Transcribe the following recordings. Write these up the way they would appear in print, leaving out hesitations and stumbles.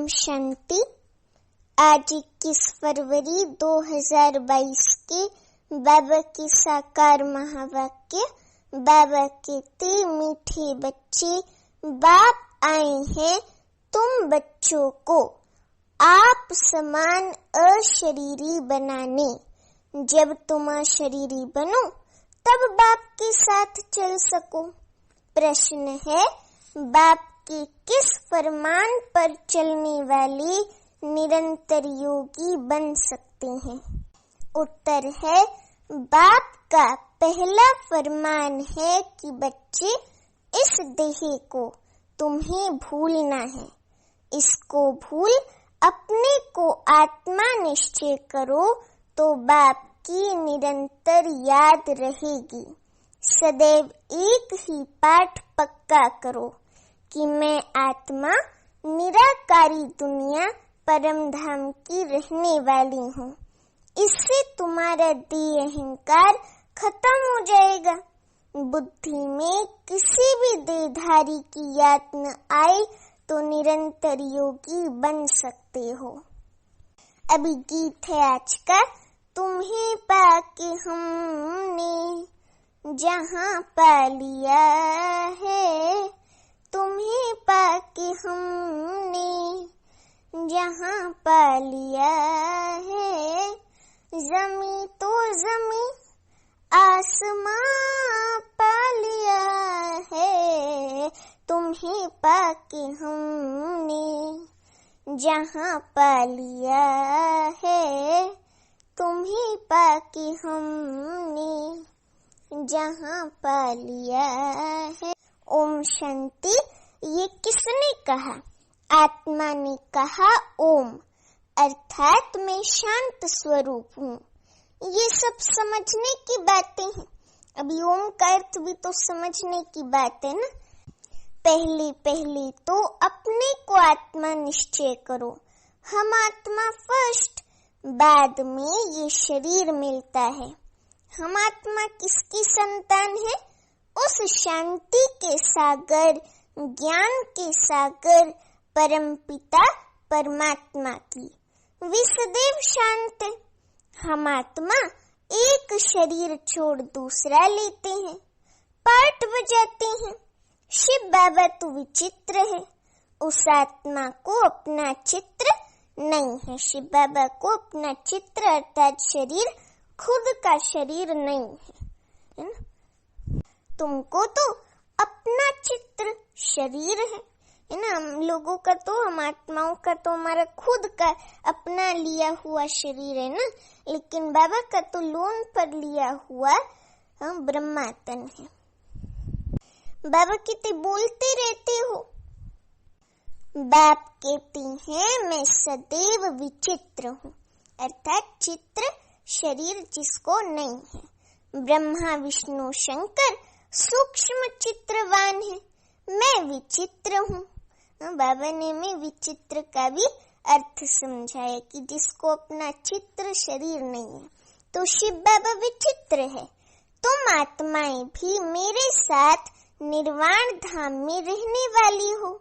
ओम शांति। आज 21 फरवरी 2022 के बाबा के साकार महावाक्य। बाबा कहते, मीठे बच्चे, बाप आए हैं तुम बच्चों को आप समान अशरीरी बनाने। जब तुम अशरीरी बनो तब बाप के साथ चल सको। प्रश्न है, बाप के किस फरमान पर चलने वाले निरंतर योगी बन सकते हैं? उत्तर है, बाप का पहला फरमान है कि बच्चे, इस देह को तुम्हें भूलना है। इसको भूल अपने को आत्मा निश्चय करो तो बाप की निरंतर याद रहेगी। सदैव एक ही पाठ पक्का करो कि मैं आत्मा निराकारी दुनिया परम धाम की रहने वाली हूँ। इससे तुम्हारा देह अहंकार खत्म हो जाएगा। बुद्धि में किसी भी देहधारी की याद न आए तो निरंतर योगी बन सकते हो। अभी गीत है आज का, तुम्हें पाके हमने जहाँ पा लिया है, तुम्हें पाके हमने जहाँ पा लिया है। ज़मीं तो ज़मीं आसमां पा लिया है, तुम्हें पाके हमने जहाँ पा लिया है, तुम्हें पाके हमने जहाँ पा लिया है। ओम शांति। ये किसने कहा? आत्मा ने कहा ओम, अर्थात मैं शांत स्वरूप हूँ। ये सब समझने की बातें हैं। अभी ओम का अर्थ भी तो समझने की बात है ना। पहले पहले तो अपने को आत्मा निश्चय करो। हम आत्मा फर्स्ट, बाद में ये शरीर मिलता है। हम आत्मा किसकी संतान है? उस शांति के सागर, ज्ञान के सागर परम पिता परमात्मा की। वे सदैव शांत है। हम आत्मा एक शरीर छोड़ दूसरा लेते हैं, पाठ बजाते हैं। शिव बाबा तो विचित्र है। उस आत्मा को अपना चित्र नहीं है। शिव बाबा को अपना चित्र अर्थात शरीर, खुद का शरीर नहीं है ना? तुमको तो अपना चित्र शरीर है ना? हम लोगों का तो, हम आत्माओं का तो हमारा खुद का अपना लिया हुआ शरीर है ना। लेकिन बाबा का तो लोन पर लिया हुआ ब्रह्मातन है। बाबा कितने बोलते रहते हो। बाप कहते हैं मैं सदैव विचित्र हूँ, अर्थात चित्र शरीर जिसको नहीं है। ब्रह्मा विष्णु शंकर सूक्ष्म चित्रवान है, मैं विचित्र हूँ। बाबा ने मैं विचित्र का भी अर्थ समझाया कि जिसको अपना चित्र शरीर नहीं है। तो शिव बाबा विचित्र है। तुम आत्माएं भी मेरे साथ निर्वाण धाम में रहने वाली हो।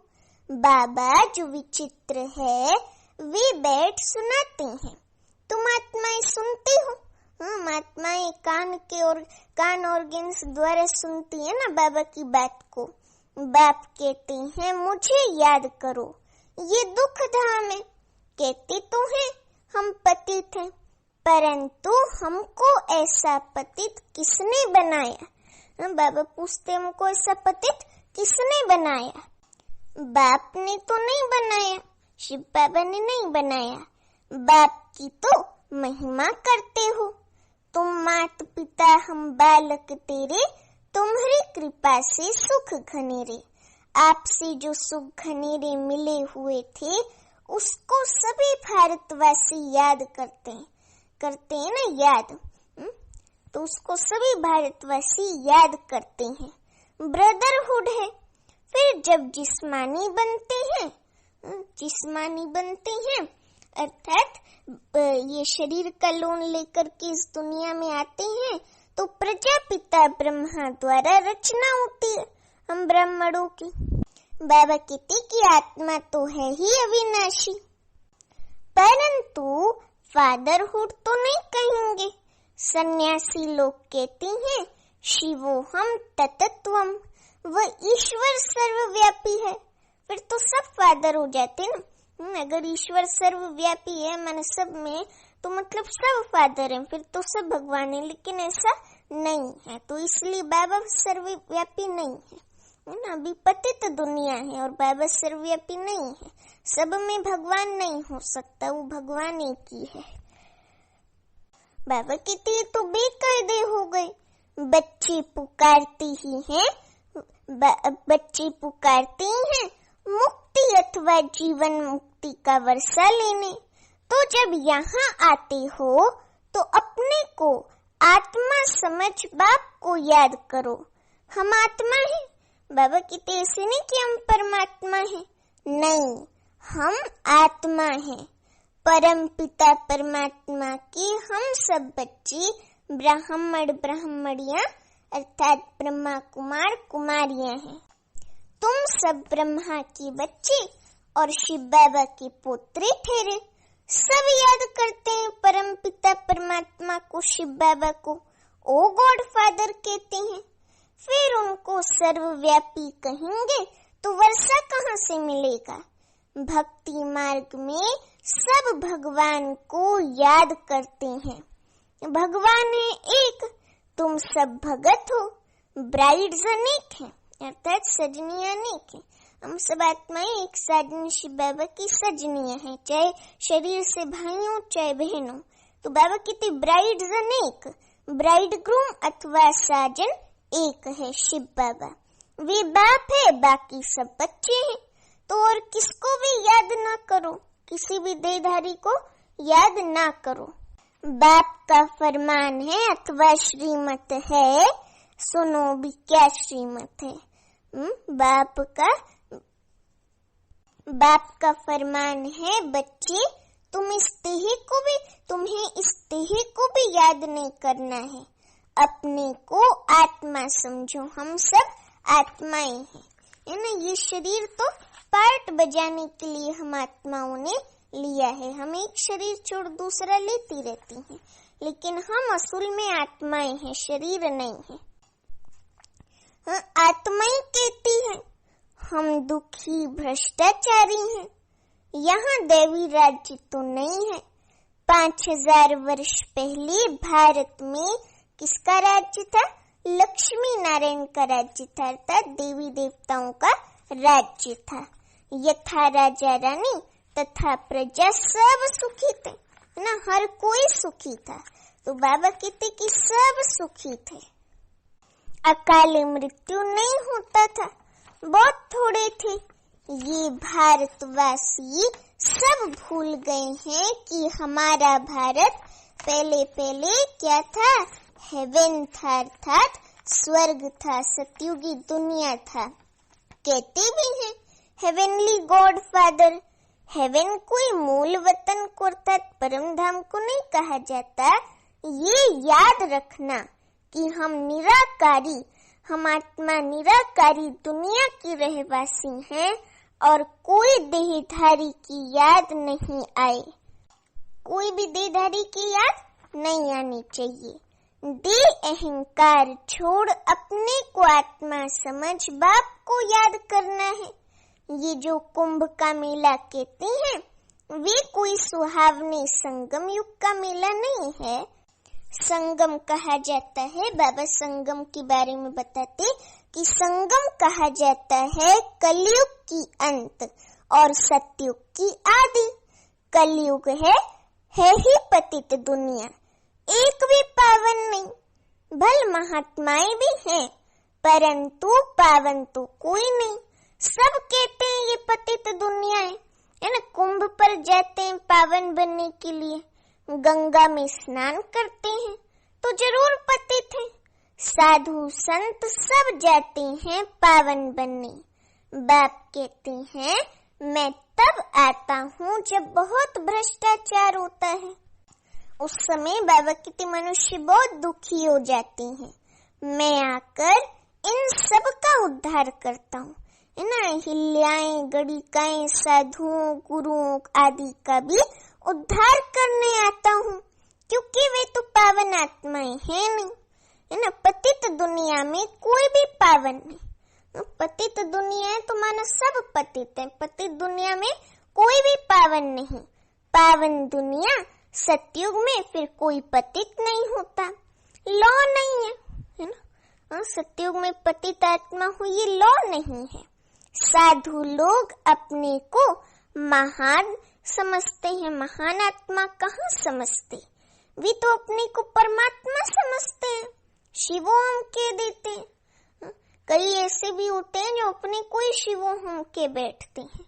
बाबा जो विचित्र है वे बैठ सुनाते हैं, तुम आत्माएं सुनती हो। हम आत्माएं कान ऑर्गन्स द्वारा सुनती है ना बाबा की बात को। बाप कहते हैं मुझे याद करो, ये दुख धाम है। कहते तो हैं हम पतित हैं, परंतु हमको ऐसा पतित किसने बनाया? बाबा पूछते हमको ऐसा पतित किसने बनाया? बाप ने तो नहीं बनाया, शिव बाबा ने नहीं बनाया। बाप की तो महिमा करते हो। तुम मात पिता हम बालक तेरे, तुम्हारी कृपा से सुख घनेरे। आपसे जो सुख घनेरे मिले हुए थे उसको सभी भारतवासी याद करते हैं ना, याद। तो उसको सभी भारतवासी याद करते हैं। ब्रदरहुड है। फिर जब जिस्मानी बनते हैं अर्थात ये शरीर का लोन लेकर के इस दुनिया में आते हैं तो प्रजापिता ब्रह्मा द्वारा रचना होती है हम ब्राह्मणों की। बाबा कहते कि आत्मा तो है ही अविनाशी, परंतु फादरहुड तो नहीं कहेंगे। सन्यासी लोग कहते हैं शिवोहम ततत्वम, वह ईश्वर सर्वव्यापी है। फिर तो सब फादर हो जाते ना। अगर ईश्वर सर्वव्यापी है माने सब में, तो मतलब सब फादर हैं, फिर तो सब भगवान है। लेकिन ऐसा नहीं है, तो इसलिए बाबा सर्वव्यापी नहीं है ना। अभी पतित दुनिया है और बाबा सर्वव्यापी नहीं है। सब में भगवान नहीं हो सकता, वो भगवान एक ही है। बाबा कहते हैं तो बेकायदे हो गए। बच्चे पुकारते ही हैं, बच्चे पुकारते हैं मुक्ति अथवा जीवन मुक्ति का वर्षा लेने। तो जब यहाँ आते हो तो अपने को आत्मा समझ बाप को याद करो। हम आत्मा हैं। बाबा कहते ऐसे नहीं कि हम परमात्मा हैं, नहीं, हम आत्मा हैं। परम पिता परमात्मा के हम सब बच्चे ब्राह्मण ब्राह्मणियां अर्थात ब्रह्मा कुमार कुमारियां हैं। तुम सब ब्रह्मा के बच्चे और शिव बाबा के पोत्रे ठहरे। सब याद करते हैं परम पिता परमात्मा को, शिव बाबा को ओ गॉड फादर कहते हैं। फिर उनको सर्वव्यापी कहेंगे तो वर्षा कहाँ से मिलेगा? भक्ति मार्ग में सब भगवान को याद करते हैं। भगवान है एक, तुम सब भगत हो। ब्राइड्स अनेक हैं अर्थात सजनियां अनेक हैं। हम सब आत्माएं एक साजन शिव बाबा की सजनियां हैं, चाहे शरीर से भाई हो चाहे बहन हो। तो बाबा कहते ब्राइड्स अनेक, ब्राइड ग्रूम अथवा साजन एक है शिव बाबा। वे बाप है, बाकी सब बच्चे हैं। तो और किसको भी याद ना करो, किसी भी देहधारी को याद ना करो। बाप का फरमान है अथवा श्रीमत है, सुनो भी क्या श्रीमत है। बाप का फरमान है बच्चे तुम्हें इस देह को भी याद नहीं करना है। अपने को आत्मा समझो, हम सब आत्माएं हैं, है ना। ये शरीर तो पार्ट बजाने के लिए हम आत्माओं ने लिया है। हम एक शरीर छोड़ दूसरा लेती रहती हैं, लेकिन हम असल में आत्माएं हैं, शरीर नहीं है। हाँ, आत्माएं कहती हैं हम दुखी भ्रष्टाचारी हैं। यहाँ देवी राज्य तो नहीं है। 5000 वर्ष पहले भारत में किसका राज्य था? लक्ष्मी नारायण का राज्य था, अर्थात देवी देवताओं का राज्य था। यथा राजा रानी तथा प्रजा सब सुखी थे, है ना, हर कोई सुखी था। तो बाबा कहते कि सब सुखी थे। अकाल मृत्यु नहीं होता था, बहुत थोड़े थे। ये भारतवासी सब भूल गए हैं कि हमारा भारत पहले क्या था? हेवन था, अर्थात स्वर्ग था, सतयुगी दुनिया था। कहते भी हैं हेवनली गॉड फादर। हेवन कोई मूल वतन को अर्थात परम धाम को नहीं कहा जाता। ये याद रखना कि हम निराकारी, हम आत्मा निराकारी दुनिया की रहवासी हैं और कोई देहधारी की याद नहीं आए, कोई भी देहधारी की याद नहीं आनी चाहिए। दे अहंकार छोड़ अपने को आत्मा समझ बाप को याद करना है। ये जो कुंभ का मेला कहते हैं वे कोई सुहावने संगम युग का मेला नहीं है। संगम कहा जाता है, बाबा संगम के बारे में बताते कि संगम कहा जाता है कलयुग की अंत और सतयुग की आदि। कलयुग है ही पतित दुनिया, एक भी पावन नहीं। भल महात्माएं भी हैं परंतु पावन तो कोई नहीं। सब कहते हैं ये पतित दुनिया है ना। कुंभ पर जाते हैं पावन बनने के लिए, गंगा में स्नान करते हैं तो जरूर पतित हैं। साधु संत सब जाते हैं पावन बनने। बाप कहते हैं मैं तब आता हूँ जब बहुत भ्रष्टाचार होता है। उस समय बाबा कहते मनुष्य बहुत दुखी हो जाते हैं। मैं आकर इन सब का उद्धार करता हूँ, है ना, हिल्याएं गणिकाएं साधुओं गुरुओं आदि का भी उद्धार करने आता हूँ, क्योंकि वे तो पावन आत्माएं हैं नहीं, है ना। पतित दुनिया में कोई भी पावन नहीं। पतित दुनिया है तो मानो सब पतित है, पतित दुनिया में कोई भी पावन नहीं। पावन दुनिया सतयुग में फिर कोई पतित नहीं होता, लॉ नहीं है ना। सतयुग में पतित आत्मा हुई, ये लॉ नहीं है। साधु लोग अपने को महान समझते हैं, महान आत्मा कहाँ समझते, वे तो अपने को परमात्मा समझते हैं, शिवोहम के देते हैं। कई ऐसे भी होते हैं जो अपने को ही शिवोहम के बैठते हैं,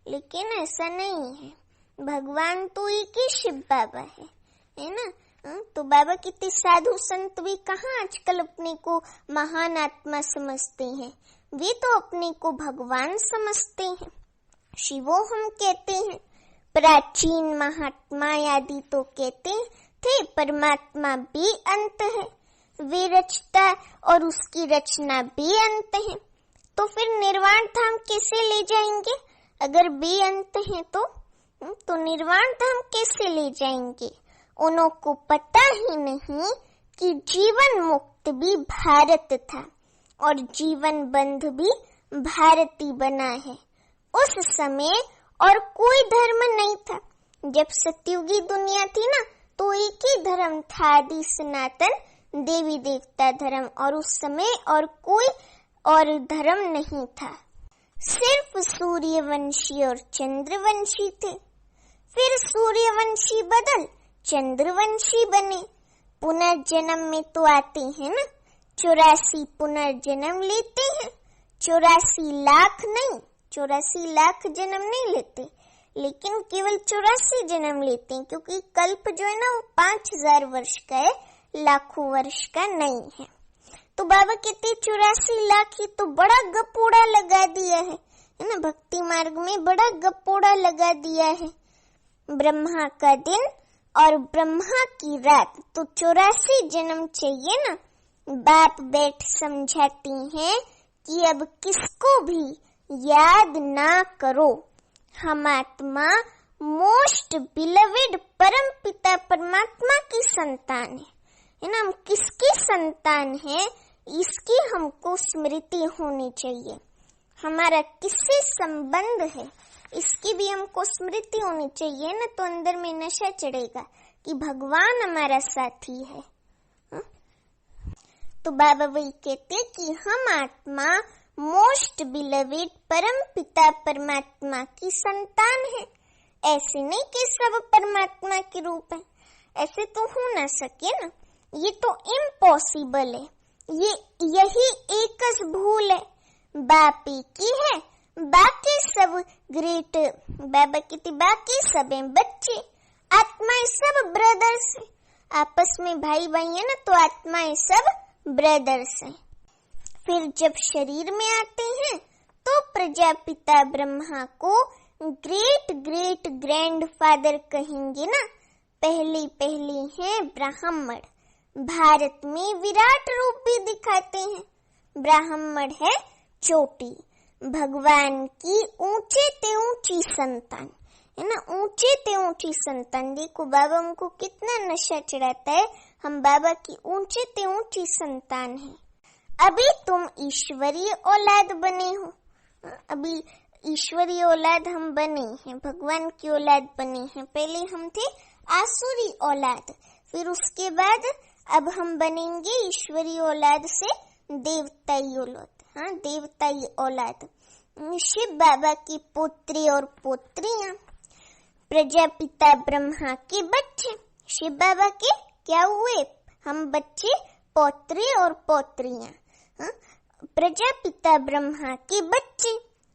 लेकिन ऐसा नहीं है। भगवान तो एक ही शिव बाबा है ना। तो बाबा कितने साधु संत भी कहाँ आजकल अपने को महान आत्मा समझते हैं, वे तो अपने को भगवान समझते हैं, शिवोहम कहते हैं। प्राचीन महात्मा आदि तो कहते थे परमात्मा भी अंत है, वे रचता और उसकी रचना भी अंत है, तो फिर निर्वाण धाम कैसे ले जाएंगे? अगर भी अंत है तो निर्वाण धाम कैसे ले जाएंगे? उन्हों को पता ही नहीं कि जीवन मुक्त भी भारत था और जीवन बंध भी भारती बना है। उस समय और कोई धर्म नहीं था। जब सतयुगी दुनिया थी ना, तो एक ही धर्म था, आदि सनातन देवी देवता धर्म, और उस समय और कोई और धर्म नहीं था। सिर्फ सूर्यवंशी और चंद्रवंशी थे। फिर सूर्यवंशी बदल चंद्रवंशी बने। पुनर्जन्म में तो आते हैं ना, 84 पुनर्जन्म लेते हैं। 84 लाख नहीं, 84 लाख जन्म नहीं लेते, लेकिन केवल 84 जन्म लेते हैं, क्योंकि कल्प जो है ना वो 5000 वर्ष का है, लाखों वर्ष का नहीं है। तो बाबा कहते 84 लाख ही तो बड़ा गपोड़ा लगा दिया है ना, भक्ति मार्ग में बड़ा गपोड़ा लगा दिया है। ब्रह्मा का दिन और ब्रह्मा की रात, तो 84 जन्म चाहिए ना। बाप बैठ समझाती हैं कि अब किसको भी याद ना करो, हम आत्मा मोस्ट बिलवेड परम पिता परमात्मा की संतान है ना। हम किसकी संतान है, इसकी हमको स्मृति होनी चाहिए। हमारा किससे संबंध है, इसकी भी हमको स्मृति होनी चाहिए ना, तो अंदर में नशा चढ़ेगा कि भगवान हमारा साथी है। तो बाबा वही कहते कि हम आत्मा मोस्ट बिलवेड परम पिता परमात्मा की संतान है। ऐसे नहीं कि सब परमात्मा के रूप है, ऐसे तो हो ना सके ना, ये तो इम्पॉसिबल है। यही एकच भूल है, बाप की है, बाकी सब ग्रेट, बाबा की बाकी सब हैं बच्चे, आत्माएं सब ब्रदर्स हैं, आपस में भाई भाई है ना, तो आत्माएं सब ब्रदर्स हैं। फिर जब शरीर में आते हैं तो प्रजापिता ब्रह्मा को ग्रेट ग्रेट ग्रैंड फादर कहेंगे ना। पहली है ब्राह्मण, भारत में विराट रूप भी दिखाते हैं। ब्राह्मण है चोटी, भगवान की ऊंचे ते ऊंची संतान है ना, ऊंचे ते ऊंची संतान। देखो बाबा हमको कितना नशा चढ़ाता है, हम बाबा की ऊंचे ते ऊंची संतान है। अभी तुम ईश्वरीय औलाद बने हो, अभी ईश्वरीय औलाद हम बने हैं, भगवान की औलाद बने हैं। पहले हम थे आसुरी औलाद, फिर उसके बाद अब हम बनेंगे ईश्वरीय औलाद से देवताई औलाद, हाँ देवताई औलाद। शिव बाबा की पुत्री और पोत्रियां, प्रजापिता ब्रह्मा के बच्चे, शिव बाबा के क्या हुए, हम बच्चे पौत्रे और पौत्रियां। प्रजापिता ब्रह्मा के बच्चे,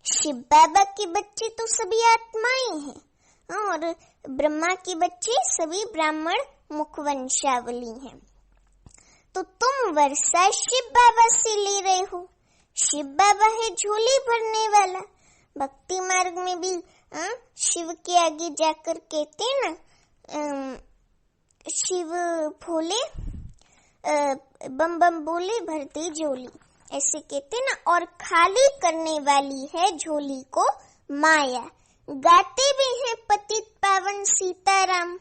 शिव बाबा के बच्चे तो सभी आत्माएं हैं, और ब्रह्मा के बच्चे सभी ब्राह्मण मुखवंशावली हैं। तो तुम वर्षा शिव बाबा से ले रहे हो। शिव बाबा है झोली भरने वाला। भक्ति मार्ग में भी शिव के आगे जाकर कहते ना, शिव भोले बम बम बोले भरते झोली, ऐसे कहते ना, और खाली करने वाली है झोली को माया। गाते भी हैं पतित पावन सीताराम,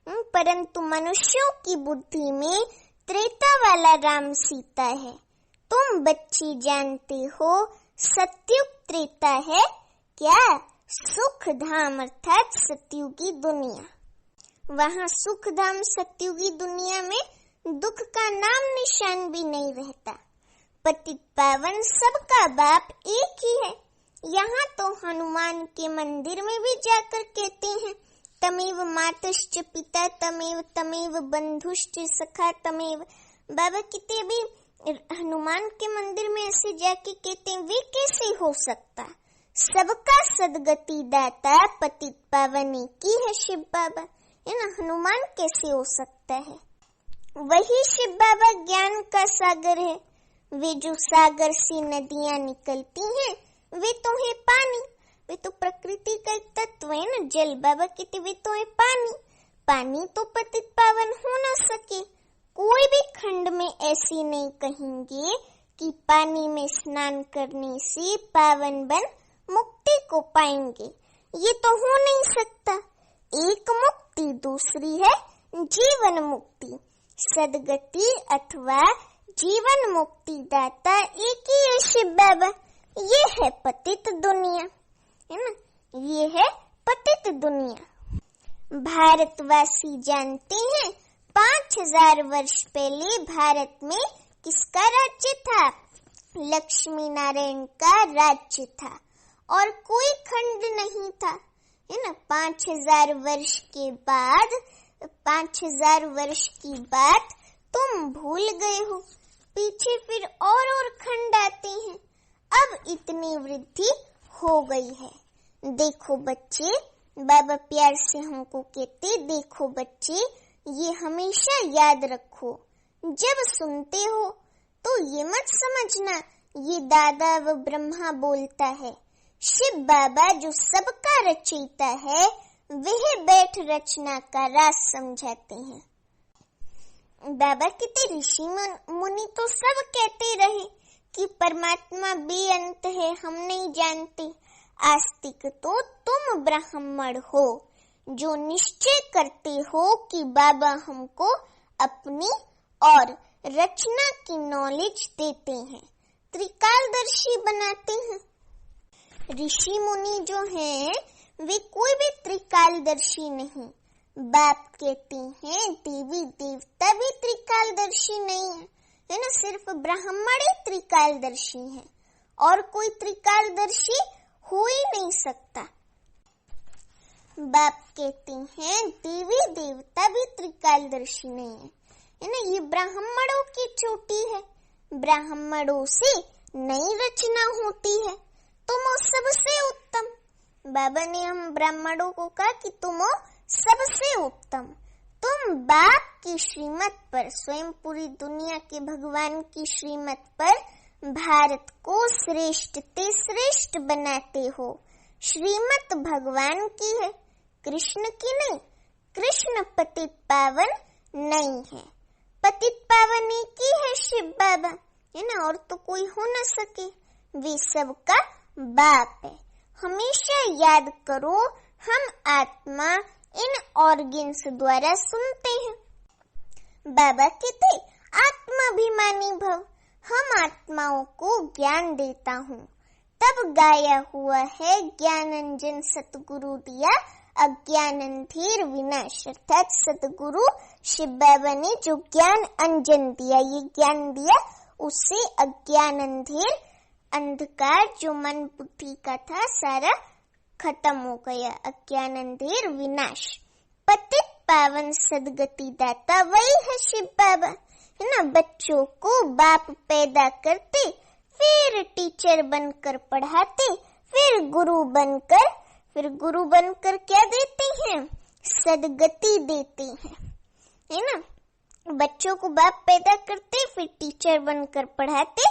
परंतु मनुष्यों की बुद्धि में त्रेता वाला राम सीता है। तुम बच्ची जानते हो सतयुग त्रेता है क्या? सुख धाम अर्थात सतयुगी दुनिया। वहाँ सुख धाम सतयुगी दुनिया में दुख का नाम निशान भी नहीं रहता। पतित पावन सबका बाप एक ही है। यहाँ तो हनुमान के मंदिर में भी जाकर कहते हैं तमेव मातश्च पिता तमेव तमेव बंधुश्च सखा तमेव। बाबा कितने भी हनुमान के मंदिर में ऐसे जाके कहते हैं, वे कैसे हो सकता? सबका सदगति दाता पतित पावन की है शिव बाबा, है ना। हनुमान कैसे हो सकता है? वही शिव बाबा ज्ञान का सागर है। वे जो सागर से नदियां निकलती हैं वे तो है पानी, वे तो प्रकृति का एक तत्व है ना। जल बाबा कहते वे तो है पानी। पानी तो पतित पावन हो ना सके। कोई भी खंड में ऐसी नहीं कहेंगे कि पानी में स्नान करने से पावन बन मुक्ति को पाएंगे। ये तो हो नहीं सकता। एक मुक्ति, दूसरी है जीवन मुक्ति। सदगति अथवा जीवन मुक्ति दाता एक ही है शिव बाबा। ये है पतित दुनिया, है ना। ये है पतित दुनिया। भारतवासी जानते हैं 5000 वर्ष पहले भारत में किसका राज्य था? लक्ष्मी नारायण का राज्य था और कोई खंड नहीं था, है ना। 5000 वर्ष के बाद, 5000 वर्ष की बात तुम भूल गए हो। पीछे फिर और खंड आते हैं। अब इतनी वृद्धि हो गई है। देखो बच्चे, बाबा प्यार से हमको कहते, देखो बच्चे, ये हमेशा याद रखो। जब सुनते हो तो ये मत समझना ये दादा व ब्रह्मा बोलता है। शिव बाबा जो सबका रचयिता है वह बैठ रचना का राज समझाते हैं। बाबा कहते ऋषि मुनि तो सब कहते रहे कि परमात्मा बेअंत है, हम नहीं जानते। आस्तिक तो तुम ब्राह्मण हो जो निश्चय करते हो कि बाबा हमको अपनी और रचना की नॉलेज देते हैं, त्रिकालदर्शी बनाते हैं। ऋषि मुनि जो हैं वे कोई भी त्रिकालदर्शी नहीं। बाप कहते हैं देवी देवता भी त्रिकालदर्शी नहीं है, है ना। सिर्फ ब्राह्मण ही त्रिकालदर्शी है और कोई त्रिकालदर्शी हो ही नहीं सकता। बाप कहते हैं देवी देवता भी त्रिकालदर्शी नहीं है, है ना। ये ब्राह्मणों की चोटी है। ब्राह्मणों से नई रचना होती है। तुम हो सबसे उत्तम। बाबा ने हम ब्राह्मणों को कहा कि तुम हो सबसे उत्तम। तुम बाप की श्रीमत पर, स्वयं पूरी दुनिया के भगवान की श्रीमत पर भारत को श्रेष्ठ ते श्रेष्ठ बनाते हो। श्रीमत भगवान की है, कृष्ण की नहीं। कृष्ण पतित पावन नहीं है। पतित पावन एक ही है शिव बाबा, है ना। और तो कोई हो न सके। वे सबका बाप है। हमेशा याद करो, हम आत्मा इन ऑर्गन्स द्वारा सुनते हैं। बाबा कहते आत्माभिमानी भव, हम आत्माओं को ज्ञान देता हूँ। तब गाया हुआ है ज्ञानंजन सतगुरु दिया अज्ञान अंधेर विनाश। अर्थात सतगुरु शिव बाबा ने जो ज्ञान अंजन दिया, ये ज्ञान दिया, उससे अज्ञान अंधेर, अंधकार जो मन बुद्धि का था सारा खत्म हो गया। अज्ञान अंधेर विनाश। पतित पावन सदगति दाता वही है शिव बाबा, है ना। बच्चों को बाप पैदा करते, फिर टीचर बनकर पढ़ाते, फिर गुरु बनकर क्या देते हैं? सदगति देते हैं, है ना। बच्चों को बाप पैदा करते, फिर टीचर बनकर पढ़ाते,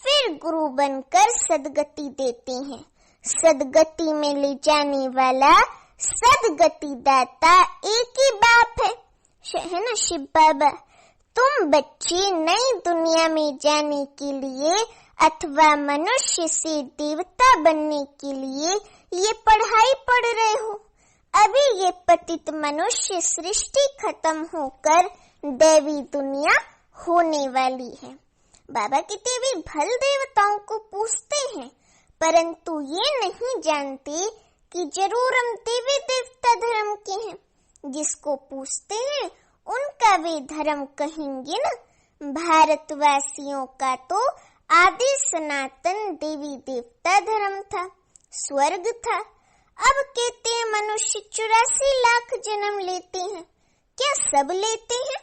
फिर गुरु बनकर सदगति देते हैं। सदगति में ले जाने वाला सदगति दाता एक ही बाप है ना, शिव बाबा। तुम बच्चे नई दुनिया में जाने के लिए अथवा मनुष्य से देवता बनने के लिए ये पढ़ाई पढ़ रहे हो। अभी ये पतित मनुष्य सृष्टि खत्म होकर दैवी दुनिया होने वाली है। बाबा कहते भी भल देवताओं को पूछते हैं, परंतु ये नहीं जानते कि जरूर हम देवी देवता धर्म के हैं। जिसको पूछते हैं उनका वे धर्म कहेंगे ना। भारतवासियों का तो आदि सनातन देवी देवता धर्म था, स्वर्ग था। अब कहते हैं मनुष्य 84 लाख जन्म लेते हैं। क्या सब लेते हैं?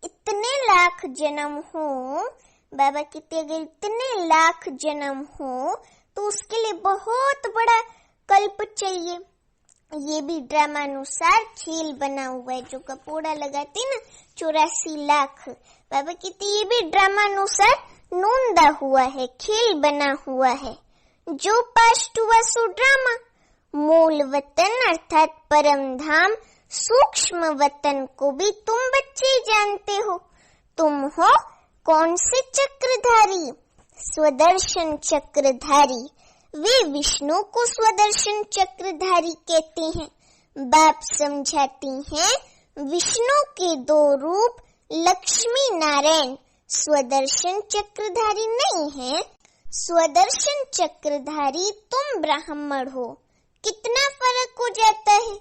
इतने लाख जन्म हो, बाबा कहते अगर इतने लाख जन्म हो तो उसके लिए बहुत बड़ा कल्प चाहिए। ये भी ड्रामानुसार खेल बना हुआ है, जो कपोड़ा लगाते ना 84 लाख। बाबा कहते ये भी ड्रामानुसार नोंदा हुआ है, खेल बना हुआ है। जो पास्ट हुआ सो ड्रामा। मूल वतन अर्थात परम धाम सूक्ष्म वतन को भी तुम बच्चे जानते हो। तुम हो कौन से चक्रधारी? स्वदर्शन चक्रधारी। वे विष्णु को स्वदर्शन चक्रधारी कहते हैं। बाप समझाती हैं विष्णु के 2 रूप लक्ष्मी नारायण स्वदर्शन चक्रधारी नहीं है। स्वदर्शन चक्रधारी तुम ब्राह्मण हो। कितना फर्क हो जाता है।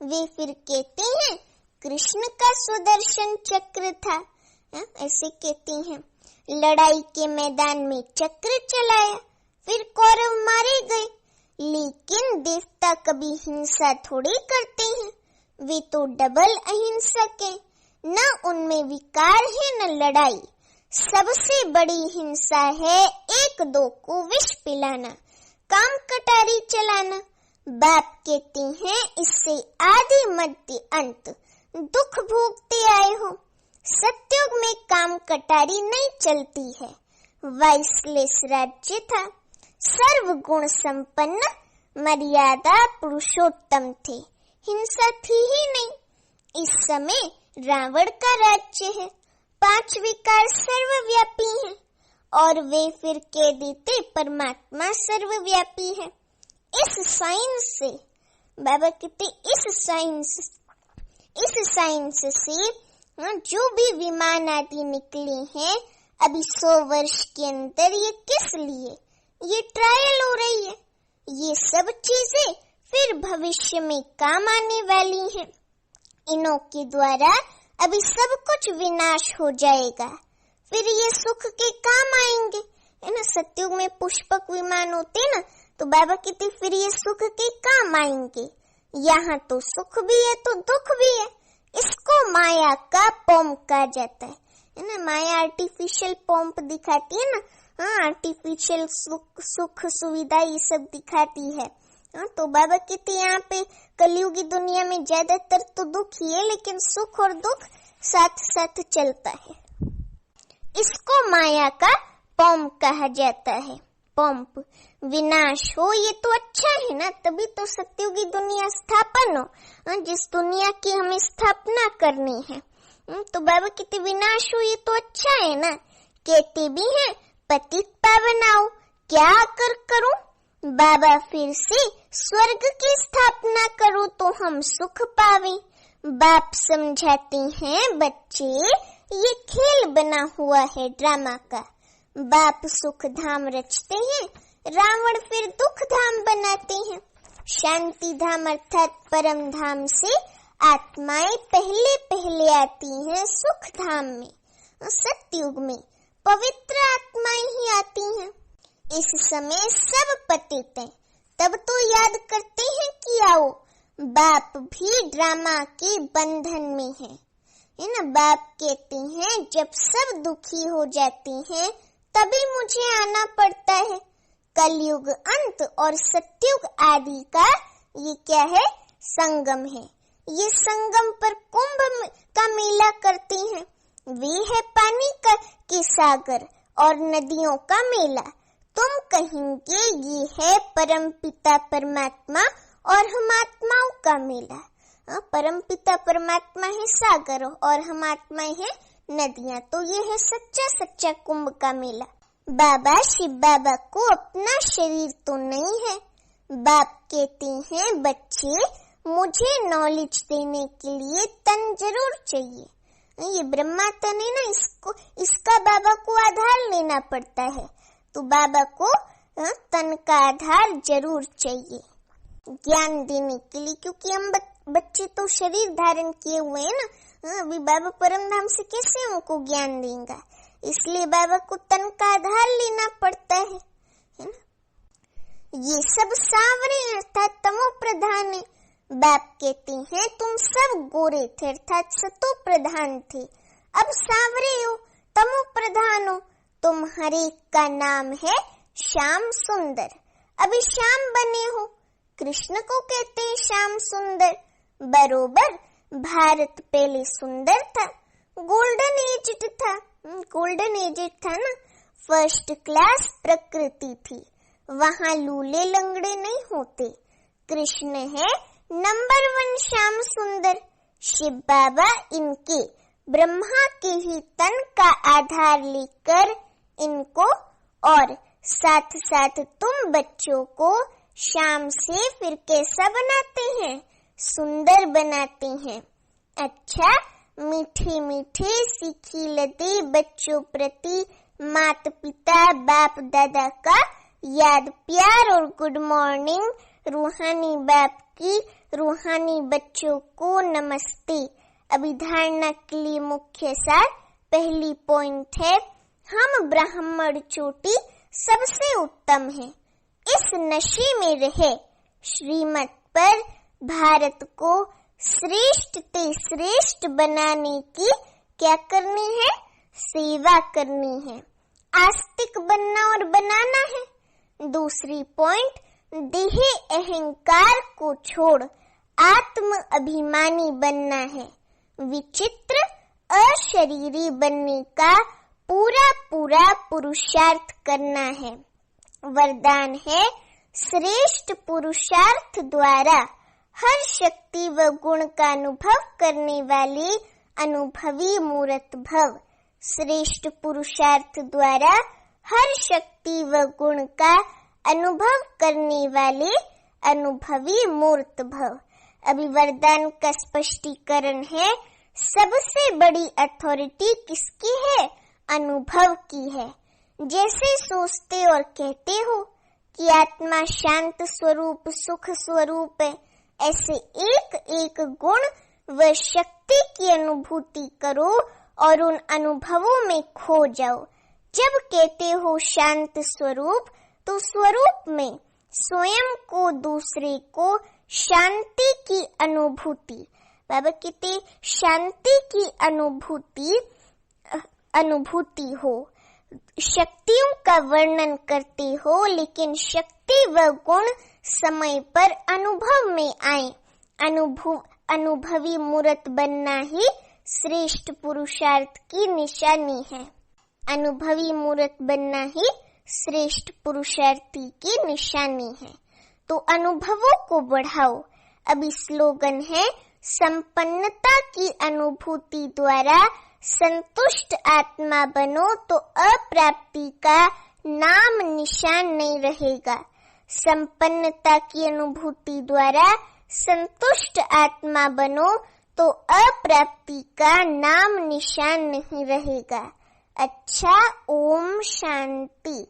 वे फिर कहते हैं कृष्ण का स्वदर्शन चक्र था। ऐसे कहते हैं लड़ाई के मैदान में चक्र चलाया, फिर कौरव मारे गए। लेकिन देवता कभी हिंसा थोड़ी करते हैं, वे तो डबल अहिंसक हैं। न उनमें विकार है न लड़ाई। सबसे बड़ी हिंसा है 1-2 को विष पिलाना, काम कटारी चलाना। बाप कहते हैं इससे आदि मध्य अंत दुख भोगते आए हो। सत्युग में काम कटारी नहीं चलती है। वाइसलेस राज्य था, सर्व गुण संपन्न मर्यादा पुरुषोत्तम थे, हिंसा थी ही नहीं। इस समय रावण का राज्य है, 5 विकार सर्वव्यापी हैं और वे फिर कह देते परमात्मा सर्वव्यापी है। इस साइंस से बाबा कहते इस साइंस से जो भी विमान आदि निकले हैं अभी 100 वर्ष के अंदर, ये किस लिए? ये ट्रायल हो रही है। ये सब चीजें फिर भविष्य में काम आने वाली हैं। इनों के द्वारा अभी सब कुछ विनाश हो जाएगा, फिर ये सुख के काम आएंगे, है ना। सत्युग में पुष्पक विमान होते ना, तो बाबा कहते फिर ये सुख के काम आएंगे। यहाँ तो सुख भी है तो दुख भी है। इसको माया का पोम्प कहा जाता है ना। माया आर्टिफिशियल पोम्प दिखाती है ना। हाँ, आर्टिफिशियल सुख सुविधा ये सब दिखाती है। हाँ, तो बाबा कहते यहाँ पे कलयुगी दुनिया में ज्यादातर तो दुख ही है, लेकिन सुख और दुख साथ साथ चलता है। इसको माया का पोम्प कहा जाता है। पोम्प विनाश हो ये तो अच्छा है ना, तभी तो सत्युगी दुनिया स्थापन हो, जिस दुनिया की हमें स्थापना करनी है। तो बाबा कहते विनाश हो ये तो अच्छा है ना। कहते भी हैं पतित पावन आओ, क्या आकर करूं? बाबा फिर से स्वर्ग की स्थापना करो तो हम सुख पावे। बाप समझाते हैं बच्चे ये खेल बना हुआ है ड्रामा का। बाप सुख धाम रचते हैं, रावण फिर दुख धाम बनाते हैं। शांति धाम अर्थात परम धाम से आत्माएं पहले पहले आती हैं सुख धाम में। सत्युग में पवित्र आत्माएं ही आती हैं। इस समय सब पतित हैं, तब तो याद करते हैं कि आओ बाप भी ड्रामा के बंधन में है ना। बाप कहते हैं जब सब दुखी हो जाते हैं तभी मुझे आना पड़ता है। कलयुग अंत और सत्युग आदि का ये क्या है? संगम है। ये संगम पर कुंभ का मेला करते हैं। वे है पानी का के सागर और नदियों का मेला। तुम कहेंगे ये है परम पिता परमात्मा और हम आत्माओं का मेला। परम पिता परमात्मा है सागर और हम आत्माएं हैं नदियां, तो ये है सच्चा सच्चा कुंभ का मेला। बाबा शिव बाबा को अपना शरीर तो नहीं है। बाप कहते हैं बच्चे मुझे नॉलेज देने के लिए तन जरूर चाहिए। ये ब्रह्मा तन है ना, इसका बाबा को आधार लेना पड़ता है, तो बाबा को तन का आधार जरूर चाहिए ज्ञान देने के लिए, क्योंकि हम बच्चे तो शरीर धारण किए हुए हैं ना। अभी बाबा परम धाम से कैसे हमको ज्ञान देंगे, इसलिए बाबा को तन का आधार लेना पड़ता है ना। ये सब सांवरे अर्थात तमो प्रधान है। बाप कहते हैं तुम सब गोरे थे अर्थात सतो प्रधान थे, अब सांवरे हो, तमो प्रधान हो। तुम्हारे का नाम है श्याम सुंदर, अभी श्याम बने हो। कृष्ण को कहते हैं श्याम सुंदर। बरोबर भारत पहले सुंदर था, गोल्डन एज्ड था। गोल्डन एज्ड था ना, फर्स्ट क्लास प्रकृति थी, वहां लूले लंगड़े नहीं होते। कृष्ण है नंबर 1 श्याम सुंदर। शिव बाबा इनके ब्रह्मा के ही तन का आधार लेकर इनको और साथ साथ तुम बच्चों को शाम से फिर कैसा बनाते हैं, सुंदर बनाते हैं। अच्छा, मीठे मीठे सीखी लदे बच्चों प्रति माता पिता बाप दादा का याद प्यार और गुड मॉर्निंग। रूहानी बाप की रूहानी बच्चों को नमस्ते। अभिधारणा के लिए मुख्य सार पहली पॉइंट है हम ब्राह्मण चोटी सबसे उत्तम है। इस नशे में रहे श्रीमत पर भारत को श्रेष्ठ ते श्रेष्ठ बनाने की क्या करनी है, सेवा करनी है, आस्तिक बनना और बनाना है। दूसरी पॉइंट, देह अहंकार को छोड़ आत्म अभिमानी बनना है, विचित्र अशरीरी बनने का पूरा पूरा पुरुषार्थ करना है। वरदान है श्रेष्ठ पुरुषार्थ द्वारा हर शक्ति व गुण का अनुभव करने वाले अनुभवी मूर्त भव। श्रेष्ठ पुरुषार्थ द्वारा हर शक्ति व गुण का अनुभव करने वाले अनुभवी मूर्त भव। अभी वरदान का स्पष्टीकरण है, सबसे बड़ी अथॉरिटी किसकी है, अनुभव की है। जैसे सोचते और कहते हो कि आत्मा शांत स्वरूप सुख स्वरूप है, ऐसे एक एक गुण व शक्ति की अनुभूति करो और उन अनुभवों में खो जाओ। जब कहते हो शांत स्वरूप, तो स्वरूप में स्वयं को दूसरे को शांति की अनुभूति, बाबा कहते शांति की अनुभूति हो। शक्तियों का वर्णन करते हो, लेकिन शक्ति व गुण समय पर अनुभव में आए। अनुभवी मूर्त बनना ही श्रेष्ठ पुरुषार्थ की निशानी है। अनुभवी मूर्त बनना ही श्रेष्ठ पुरुषार्थी की निशानी है। तो अनुभवों को बढ़ाओ। अभी स्लोगन है, संपन्नता की अनुभूति द्वारा संतुष्ट आत्मा बनो तो अप्राप्ति का नाम निशान नहीं रहेगा। संपन्नता की अनुभूति द्वारा संतुष्ट आत्मा बनो तो अप्राप्ति का नाम निशान नहीं रहेगा। अच्छा, ओम शांति।